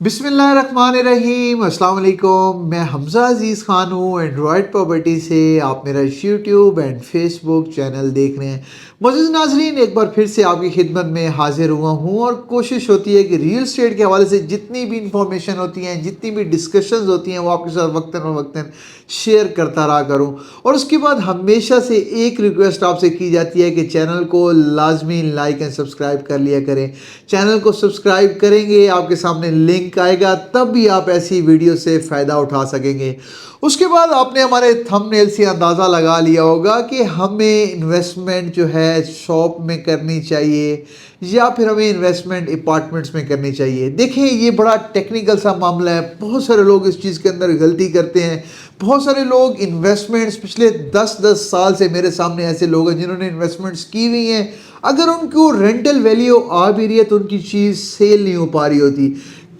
बिस्मिल्लाहिर्रहमानिर्रहीम अस्सलाम वालेकुम। मैं हमज़ा अज़ीज़ ख़ान हूँ एंड्रॉयड प्रॉपर्टी से। आप मेरा यूट्यूब एंड फेसबुक चैनल देख रहे हैं। मुअज़्ज़िज़ नाज़रीन, एक बार फिर से आपकी खिदमत में हाजिर हुआ हूँ और कोशिश होती है कि रियल एस्टेट के हवाले से जितनी भी इंफॉर्मेशन होती हैं, जितनी भी डिस्कशंस होती हैं, वो आपके साथ वक्तन शेयर करता रहा करूँ। और उसके बाद हमेशा से एक रिक्वेस्ट आपसे की जाती है कि चैनल को लाजमी लाइक एंड सब्सक्राइब कर लिया करें। चैनल को सब्सक्राइब करेंगे, आपके सामने लिंक आएगा, तब भी आप ऐसी वीडियो से फ़ायदा उठा सकेंगे। उसके बाद आपने हमारे थंबनेल से अंदाज़ा लगा लिया होगा कि हमें इन्वेस्टमेंट जो है शॉप में करनी चाहिए या फिर हमें इन्वेस्टमेंट अपार्टमेंट्स में करनी चाहिए। देखिए, ये बड़ा टेक्निकल सा मामला है। बहुत सारे लोग इस चीज़ के अंदर गलती करते हैं। बहुत सारे लोग इन्वेस्टमेंट्स पिछले 10-10 साल से मेरे सामने ऐसे लोग हैं जिन्होंने इन्वेस्टमेंट्स की हुई हैं। अगर उनको रेंटल वैल्यू आ भी रही है तो उनकी चीज़ सेल नहीं हो पा रही होती।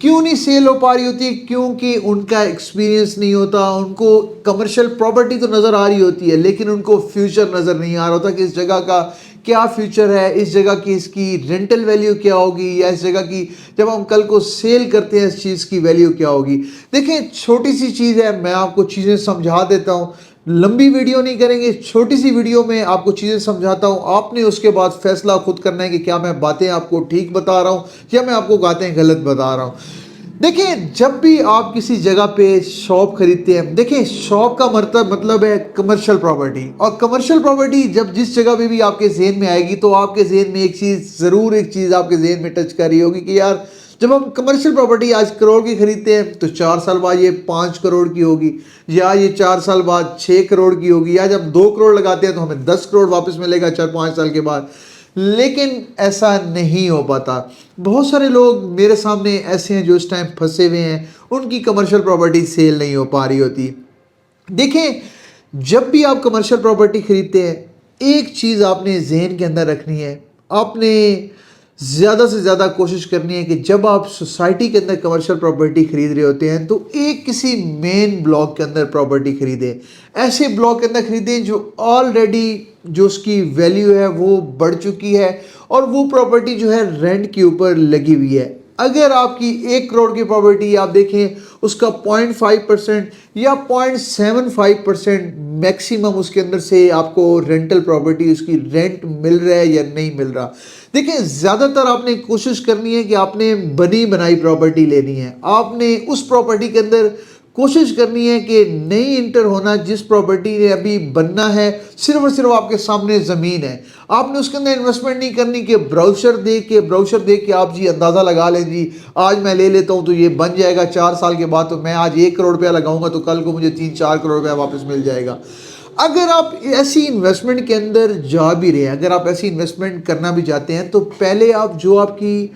क्यों नहीं सेल हो पा रही होती? क्योंकि उनका एक्सपीरियंस नहीं होता। उनको कमर्शियल प्रॉपर्टी तो नज़र आ रही होती है, लेकिन उनको फ्यूचर नज़र नहीं आ रहा होता कि इस जगह का क्या फ्यूचर है, इस जगह की इसकी रेंटल वैल्यू क्या होगी, या इस जगह की जब हम कल को सेल करते हैं इस चीज़ की वैल्यू क्या होगी। देखें, छोटी सी चीज़ है, मैं आपको चीज़ें समझा देता हूँ। लंबी वीडियो नहीं करेंगे, छोटी सी वीडियो में आपको चीज़ें समझाता हूँ। आपने उसके बाद फैसला खुद करना है कि क्या मैं बातें आपको ठीक बता रहा हूँ या मैं आपको बातें गलत बता रहा हूँ। देखिए, जब भी आप किसी जगह पे शॉप खरीदते हैं, देखिए शॉप का मतलब है कमर्शियल प्रॉपर्टी। और कमर्शियल प्रॉपर्टी जब जिस जगह पे भी आपके जहन में आएगी तो आपके जहन में एक चीज़ आपके जहन में टच कर रही होगी कि यार, जब हम कमर्शियल प्रॉपर्टी आज करोड़ की खरीदते हैं तो 4 साल बाद ये 5 करोड़ की होगी, या ये 4 साल बाद 6 करोड़ की होगी, या जब 2 करोड़ लगाते हैं तो हमें 10 करोड़ वापस मिलेगा 4-5 साल के बाद। लेकिन ऐसा नहीं हो पाता। बहुत सारे लोग मेरे सामने ऐसे हैं जो इस टाइम फंसे हुए हैं, उनकी कमर्शियल प्रॉपर्टी सेल नहीं हो पा रही होती। देखें, जब भी आप कमर्शियल प्रॉपर्टी खरीदते हैं, एक चीज़ आपने जहन के अंदर रखनी है। आपने ज़्यादा से ज़्यादा कोशिश करनी है कि जब आप सोसाइटी के अंदर कमर्शियल प्रॉपर्टी खरीद रहे होते हैं तो एक किसी मेन ब्लॉक के अंदर प्रॉपर्टी खरीदें। ऐसे ब्लॉक के अंदर खरीदें जो ऑलरेडी जो उसकी वैल्यू है वो बढ़ चुकी है और वो प्रॉपर्टी जो है रेंट के ऊपर लगी हुई है। अगर आपकी 1 करोड़ की प्रॉपर्टी आप देखें, उसका 0.5% या 0.75% मैक्सिमम उसके अंदर से आपको रेंटल प्रॉपर्टी उसकी रेंट मिल रहा है या नहीं मिल रहा। देखिए, ज़्यादातर आपने कोशिश करनी है कि आपने बनी बनाई प्रॉपर्टी लेनी है। आपने उस प्रॉपर्टी के अंदर कोशिश करनी है कि नहीं इंटर होना जिस प्रॉपर्टी ने अभी बनना है। सिर्फ और सिर्फ आपके सामने ज़मीन है, आपने उसके अंदर इन्वेस्टमेंट नहीं करनी कि ब्राउचर देख के आप जी अंदाज़ा लगा लें जी आज मैं ले लेता हूँ तो ये बन जाएगा 4 साल के बाद, तो मैं आज 1 करोड़ रुपया लगाऊंगा तो कल को मुझे 3-4 करोड़ रुपया वापस मिल जाएगा। अगर आप ऐसी इन्वेस्टमेंट के अंदर जा भी रहे हैं, अगर आप ऐसी इन्वेस्टमेंट करना भी चाहते हैं, तो पहले आप जो आपकी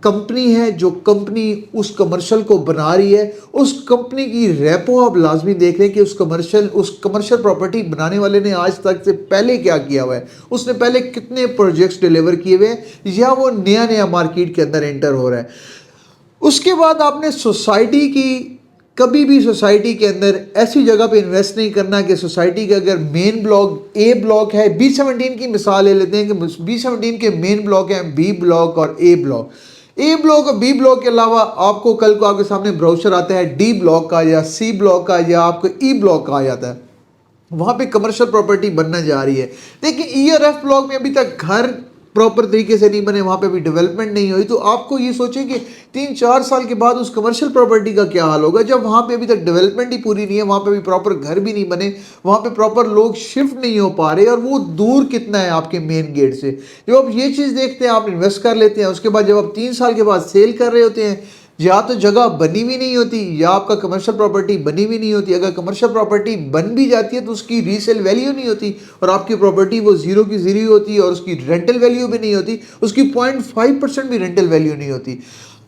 कंपनी है, जो कंपनी उस कमर्शियल को बना रही है, उस कंपनी की रेपो आप लाजमी देख रहे हैं कि उस कमर्शियल प्रॉपर्टी बनाने वाले ने आज तक से पहले क्या किया हुआ है, उसने पहले कितने प्रोजेक्ट्स डिलीवर किए हुए हैं, या वो नया नया मार्केट के अंदर एंटर हो रहा है। उसके बाद आपने सोसाइटी की कभी भी सोसाइटी के अंदर ऐसी जगह पे इन्वेस्ट नहीं करना कि सोसाइटी का अगर मेन ब्लॉक ए ब्लॉक है, B17 की मिसाल ले लेते हैं कि B17 के मेन ब्लॉक हैं बी ब्लॉक और ए ब्लॉक। ए ब्लॉक और बी ब्लॉक के अलावा आपको कल को आपके सामने ब्राउचर आता है डी ब्लॉक का या सी ब्लॉक का या आपको ई ब्लॉक का आ जाता है, वहाँ पे कमर्शियल प्रॉपर्टी बनने जा रही है। देखिए, ई और एफ ब्लॉक में अभी तक घर प्रॉपर तरीके से नहीं बने, वहाँ पे अभी डेवलपमेंट नहीं हुई, तो आपको ये सोचें कि 3-4 साल के बाद उस कमर्शियल प्रॉपर्टी का क्या हाल होगा जब वहाँ पे अभी तक डेवलपमेंट ही पूरी नहीं है, वहाँ पे अभी प्रॉपर घर भी नहीं बने, वहाँ पे प्रॉपर लोग शिफ्ट नहीं हो पा रहे, और वो दूर कितना है आपके मेन गेट से। जब आप ये चीज़ देखते हैं, आप इन्वेस्ट कर लेते हैं, उसके बाद जब आप 3 साल के बाद सेल कर रहे होते हैं, या तो जगह बनी हुई नहीं होती या आपका कमर्शियल प्रॉपर्टी बनी हुई नहीं होती। अगर कमर्शियल प्रॉपर्टी बन भी जाती है तो उसकी रीसेल वैल्यू नहीं होती और आपकी प्रॉपर्टी वो ज़ीरो की ज़ीरो होती है और उसकी रेंटल वैल्यू भी नहीं होती, उसकी 0.5% भी रेंटल वैल्यू नहीं होती।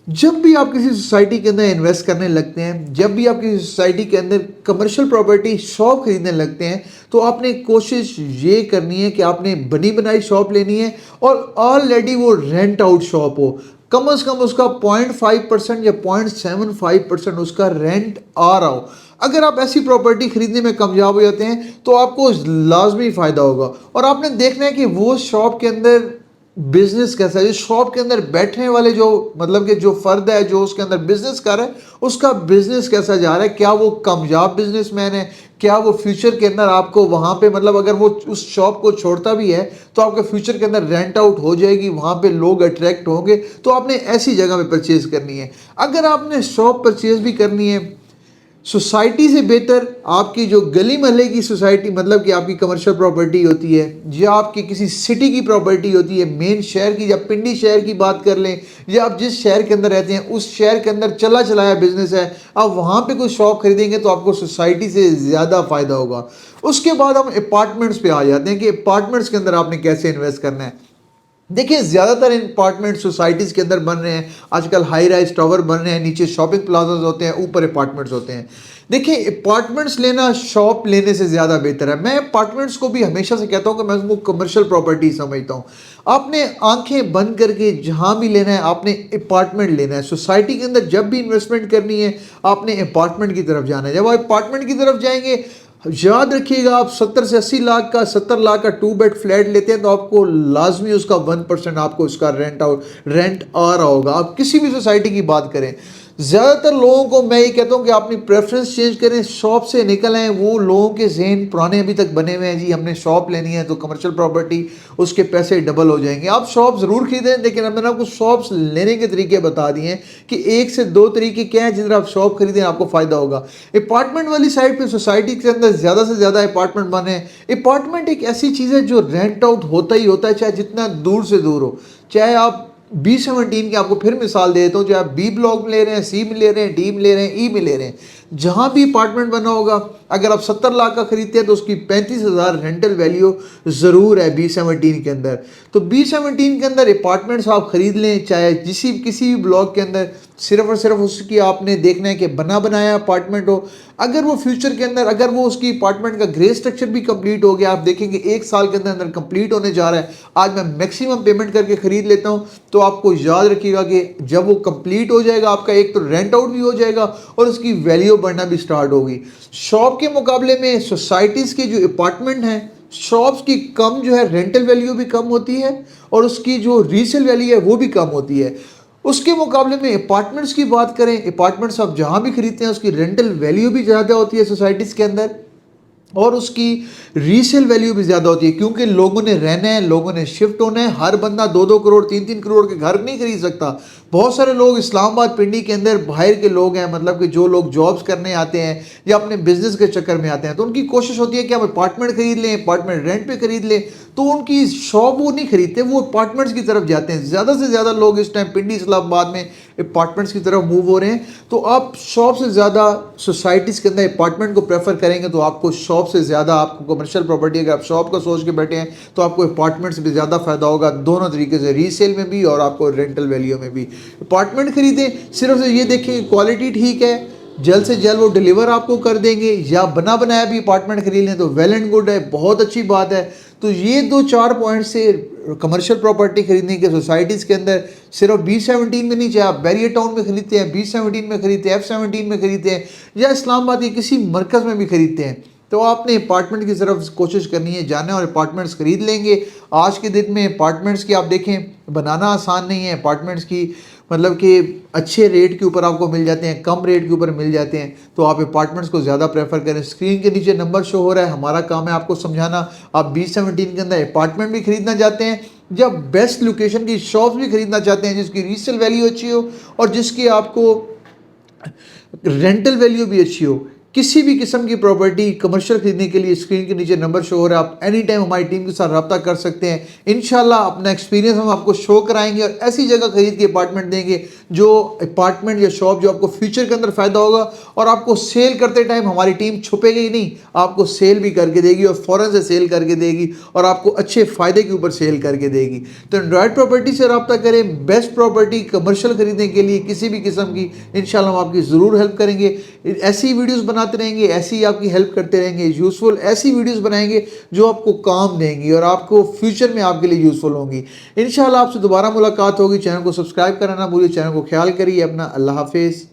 जब भी आप किसी सोसाइटी के अंदर इन्वेस्ट करने लगते हैं, जब भी आप किसी सोसाइटी के अंदर कमर्शियल प्रॉपर्टी शॉप खरीदने लगते हैं, तो आपने कोशिश ये करनी है कि आपने बनी बनाई शॉप लेनी है और ऑलरेडी वो रेंट आउट शॉप हो। कम से कम उसका 0.5% या 0.75% उसका रेंट आ रहा हो। अगर आप ऐसी प्रॉपर्टी खरीदने में कामयाब हो जाते हैं तो आपको लाजमी फ़ायदा होगा। और आपने देखना है कि वो शॉप के अंदर बिजनेस कैसा है, शॉप के अंदर बैठने वाले जो मतलब कि जो फर्द है जो उसके अंदर बिजनेस कर रहा है, उसका बिजनेस कैसा जा रहा है, क्या वो कामयाब बिजनेसमैन है, क्या वो फ्यूचर के अंदर आपको वहाँ पे मतलब अगर वो उस शॉप को छोड़ता भी है तो आपके फ्यूचर के अंदर रेंट आउट हो जाएगी, वहाँ पे लोग अट्रैक्ट होंगे, तो आपने ऐसी जगह पे परचेज करनी है। अगर आपने शॉप परचेज भी करनी है सोसाइटी से बेहतर आपकी जो गली मोहल्ले की सोसाइटी मतलब कि आपकी कमर्शियल प्रॉपर्टी होती है या आपकी किसी सिटी की प्रॉपर्टी होती है, मेन शहर की या पिंडी शहर की बात कर लें, या आप जिस शहर के अंदर रहते हैं उस शहर के अंदर चला चलाया बिजनेस है, आप वहाँ पे कोई शॉप खरीदेंगे तो आपको सोसाइटी से ज़्यादा फ़ायदा होगा। उसके बाद हम अपार्टमेंट्स पे आ जाते हैं कि अपार्टमेंट्स के अंदर आपने कैसे इन्वेस्ट करना है। देखिए ज़्यादातर अपार्टमेंट सोसाइटीज़ के अंदर बन रहे हैं आजकल, हाई राइज टावर बन रहे हैं, नीचे शॉपिंग प्लाजाज होते हैं, ऊपर अपार्टमेंट्स होते हैं। देखिए अपार्टमेंट्स लेना शॉप लेने से ज़्यादा बेहतर है। मैं अपार्टमेंट्स को भी हमेशा से कहता हूँ कि मैं उसको कमर्शियल प्रॉपर्टी समझता हूँ। आपने आंखें बंद करके जहाँ भी लेना है आपने अपार्टमेंट लेना है। सोसाइटी के अंदर जब भी इन्वेस्टमेंट करनी है आपने अपार्टमेंट की तरफ जाना है। जब आप अपार्टमेंट की तरफ जाएंगे याद रखिएगा, आप 70 से 80 लाख का 70 लाख का 2 बेड फ्लैट लेते हैं तो आपको लाजमी उसका 1% आपको उसका रेंट आ रहा होगा। आप किसी भी सोसाइटी की बात करें, ज़्यादातर लोगों को मैं ये कहता हूँ कि अपनी प्रेफरेंस चेंज करें, शॉप से निकल आएँ। वो लोगों के जहन पुराने अभी तक बने हुए हैं, जी हमने शॉप लेनी है तो कमर्शियल प्रॉपर्टी, उसके पैसे डबल हो जाएंगे। आप शॉप ज़रूर खरीदें, लेकिन अब मैंने आपको शॉप्स लेने के तरीके बता दिए हैं कि 1 से 2 तरीके क्या हैं जिधर आप शॉप खरीदें आपको फ़ायदा होगा। अपार्टमेंट वाली साइड पर सोसाइटी के अंदर ज़्यादा से ज़्यादा अपार्टमेंट बने। अपार्टमेंट एक ऐसी चीज़ है जो रेंट आउट होता ही होता है, चाहे जितना दूर से दूर हो। चाहे आप B17 की आपको फिर मिसाल दे देता हूँ, जो आप बी ब्लॉक में ले रहे हैं, सी में ले रहे हैं, डी में ले रहे हैं, ई में ले रहे हैं, जहाँ भी अपार्टमेंट बना होगा अगर आप 70 लाख का खरीदते हैं तो उसकी 35,000 रेंटल वैल्यू ज़रूर है B17 के अंदर। तो B17 के अंदर अपार्टमेंट्स आप खरीद लें, चाहे किसी भी ब्लॉक के अंदर, सिर्फ और सिर्फ उसकी आपने देखना है कि बना बनाया अपार्टमेंट हो। अगर वो फ्यूचर के अंदर अगर वो उसकी अपार्टमेंट का ग्रे स्ट्रक्चर भी कंप्लीट हो गया, आप देखेंगे 1 साल के अंदर अंदर कंप्लीट होने जा रहा है, आज मैं मैक्सिमम पेमेंट करके ख़रीद लेता हूँ, तो आपको याद रखिएगा कि जब वो कंप्लीट हो जाएगा आपका एक तो रेंट आउट भी हो जाएगा और उसकी वैल्यू बढ़ना भी स्टार्ट होगी। शॉप के मुकाबले में सोसाइटीज़ के जो अपार्टमेंट हैं, शॉप्स की कम जो है रेंटल वैल्यू भी कम होती है और उसकी जो रीसेल वैल्यू है वो भी कम होती है। उसके मुकाबले में अपार्टमेंट्स की बात करें, अपार्टमेंट्स आप जहाँ भी खरीदते हैं उसकी रेंटल वैल्यू भी ज़्यादा होती है सोसाइटीज़ के अंदर और उसकी रीसेल वैल्यू भी ज़्यादा होती है, क्योंकि लोगों ने रहना है, लोगों ने शिफ्ट होना है। हर बंदा 2-2 करोड़ 3-3 करोड़ के घर नहीं खरीद सकता। बहुत सारे लोग इस्लामाबाद पिंडी के अंदर बाहर के लोग हैं, मतलब कि जो लोग जॉब्स करने आते हैं या अपने बिजनेस के चक्कर में आते हैं, तो उनकी कोशिश होती है कि हम अपार्टमेंट खरीद लें, अपार्टमेंट रेंट पे खरीद लें, तो उनकी शॉप वो नहीं खरीदते, वो अपार्टमेंट्स की तरफ जाते हैं। ज़्यादा से ज़्यादा लोग इस टाइम पिंडी इस्लामाबाद में अपार्टमेंट्स की तरफ मूव हो रहे हैं। तो आप शॉप से ज़्यादा सोसाइटीज़ के अंदर अपार्टमेंट को प्रेफर करेंगे तो आपको शॉप से ज़्यादा आपको कमर्शियल प्रॉपर्टी, अगर आप शॉप का सोच के बैठे हैं तो आपको अपार्टमेंट्स में ज़्यादा फ़ायदा होगा, दोनों तरीके से, रीसेल में भी और आपको रेंटल वैल्यू में भी। अपार्टमेंट खरीदें, सिर्फ ये देखें क्वालिटी ठीक है, जल्द से जल्द वो डिलीवर आपको कर देंगे, या बना बनाया भी अपार्टमेंट खरीद लें तो वेल एंड गुड है, बहुत अच्छी बात है। तो ये 2-4 पॉइंट से कमर्शियल प्रॉपर्टी खरीदने के सोसाइटीज़ के अंदर सिर्फ B17 में नहीं, चाहे आप बैरियर टाउन में खरीदते हैं, B17 में खरीदते हैं, F17 में खरीदते हैं या इस्लामाबाद के किसी मरकज़ में भी खरीदते हैं, तो आपने अपार्टमेंट की तरफ कोशिश करनी है जाना और अपार्टमेंट्स खरीद लेंगे। आज के दिन में अपार्टमेंट्स की आप देखें बनाना आसान नहीं है। अपार्टमेंट्स की मतलब कि अच्छे रेट के ऊपर आपको मिल जाते हैं, कम रेट के ऊपर मिल जाते हैं, तो आप अपार्टमेंट्स को ज़्यादा प्रेफर करें। स्क्रीन के नीचे नंबर शो हो रहा है, हमारा काम है आपको समझाना। आप B17 के अंदर अपार्टमेंट भी खरीदना चाहते हैं, जब बेस्ट लोकेशन की शॉप्स भी खरीदना चाहते हैं जिसकी रीसेल वैल्यू अच्छी हो और जिसकी आपको रेंटल वैल्यू भी अच्छी हो, किसी भी किस्म की प्रॉपर्टी कमर्शियल खरीदने के लिए स्क्रीन के नीचे नंबर शो हो रहा है, आप एनी टाइम हमारी टीम के साथ रब्ता कर सकते हैं। इंशाल्लाह अपना एक्सपीरियंस हम आपको शो कराएंगे और ऐसी जगह खरीद के अपार्टमेंट देंगे जो अपार्टमेंट या शॉप जो आपको फ्यूचर के अंदर फ़ायदा होगा और आपको सेल करते टाइम हमारी टीम छुपेगी ही नहीं, आपको सेल भी करके देगी और फ़ौरन से सेल करके देगी और आपको अच्छे फ़ायदे के ऊपर सेल करके देगी। तो एंड्रॉयड प्रॉपर्टी से रब्ता करें, बेस्ट प्रॉपर्टी कमर्शियल खरीदने के लिए किसी भी किस्म की, इंशाल्लाह हम आपकी ज़रूर हेल्प करेंगे। ऐसी वीडियोज़ बनाते रहेंगे, ऐसी आपकी हेल्प करते रहेंगे, यूज़फुल ऐसी वीडियोस बनाएंगे जो आपको काम देंगी और आपको फ्यूचर में आपके लिए यूज़फुल होंगी। इंशाल्लाह आपसे दोबारा मुलाकात होगी। चैनल को सब्सक्राइब करना ना भूलिए, चैनल को ख्याल करिए अपना। अल्लाह हाफिज़।